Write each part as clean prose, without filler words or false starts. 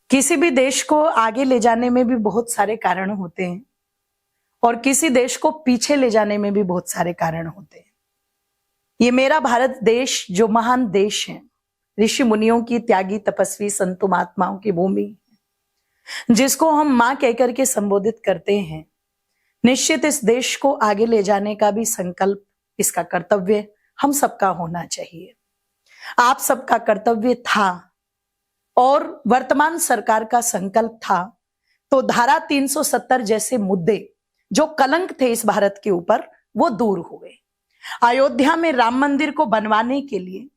किसी भी देश को आगे ले जाने में भी बहुत सारे कारण होते हैं और किसी देश को पीछे ले जाने में भी बहुत सारे कारण होते हैं। ये मेरा भारत देश जो महान देश है, ऋषि मुनियों की, त्यागी तपस्वी संतों महात्माओं की भूमि, जिसको हम मां कहकर के संबोधित करते हैं, निश्चित इस देश को आगे ले जाने का भी संकल्प, इसका कर्तव्य हम सबका होना चाहिए। आप सबका कर्तव्य था और वर्तमान सरकार का संकल्प था, तो धारा 370 जैसे मुद्दे जो कलंक थे इस भारत के ऊपर, वो दूर हुए। अयोध्या में राम मंदिर को बनवाने के लिए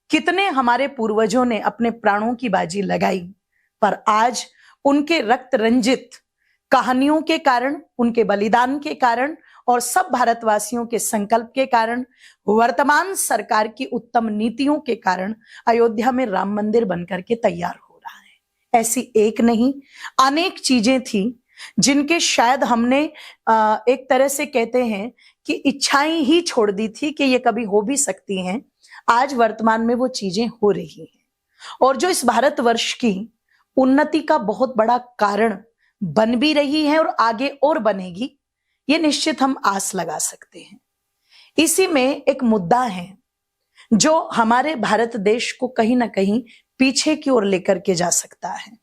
कितने हमारे पूर्वजों ने अपने प्राणों की बाजी लगाई, पर आज उनके रक्त रंजित कहानियों के कारण, उनके बलिदान के कारण और सब भारतवासियों के संकल्प के कारण, वर्तमान सरकार की उत्तम नीतियों के कारण अयोध्या में राम मंदिर बनकर के तैयार हो रहा है। ऐसी एक नहीं, अनेक चीजें थी जिनके शायद हमने एक तरह से कहते हैं कि इच्छाएं ही छोड़ दी थी कि ये कभी हो भी सकती हैं। आज वर्तमान में वो चीजें हो रही हैं और जो इस भारतवर्ष की उन्नति का बहुत बड़ा कारण बन भी रही है और आगे और बनेगी, ये निश्चित हम आस लगा सकते हैं। इसी में एक मुद्दा है जो हमारे भारत देश को कहीं ना कहीं पीछे की ओर लेकर के जा सकता है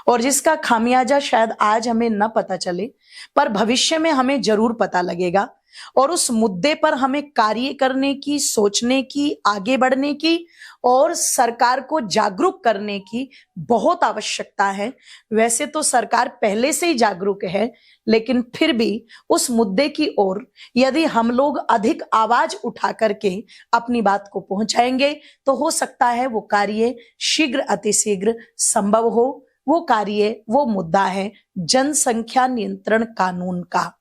और जिसका खामियाजा शायद आज हमें न पता चले, पर भविष्य में हमें जरूर पता लगेगा और उस मुद्दे पर हमें कार्य करने की, सोचने की, आगे बढ़ने की और सरकार को जागरूक करने की बहुत आवश्यकता है। वैसे तो सरकार पहले से ही जागरूक है, लेकिन फिर भी उस मुद्दे की ओर यदि हम लोग अधिक आवाज उठा करके अपनी बात को पहुंचाएंगे तो हो सकता है वो कार्य शीघ्र अतिशीघ्र संभव हो। वो कार्य, वो मुद्दा है जनसंख्या नियंत्रण कानून का,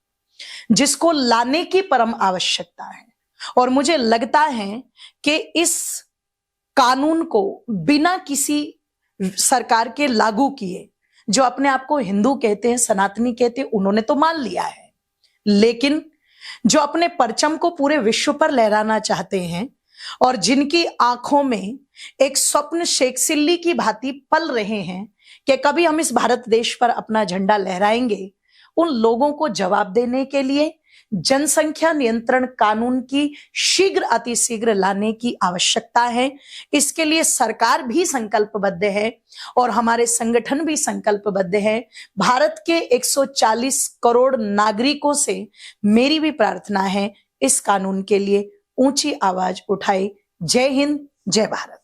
जिसको लाने की परम आवश्यकता है। और मुझे लगता है कि इस कानून को बिना किसी सरकार के लागू किए, जो अपने आप को हिंदू कहते हैं, सनातनी कहते हैं, उन्होंने तो मान लिया है, लेकिन जो अपने परचम को पूरे विश्व पर लहराना चाहते हैं और जिनकी आंखों में एक स्वप्न शेखसिल्ली की भांति पल रहे हैं कि कभी हम इस भारत देश पर अपना झंडा लहराएंगे, उन लोगों को जवाब देने के लिए जनसंख्या नियंत्रण कानून की शीघ्र अतिशीघ्र लाने की आवश्यकता है। इसके लिए सरकार भी संकल्पबद्ध है और हमारे संगठन भी संकल्पबद्ध है। भारत के 140 करोड़ नागरिकों से मेरी भी प्रार्थना है, इस कानून के लिए ऊंची आवाज उठाए। जय हिंद, जय भारत।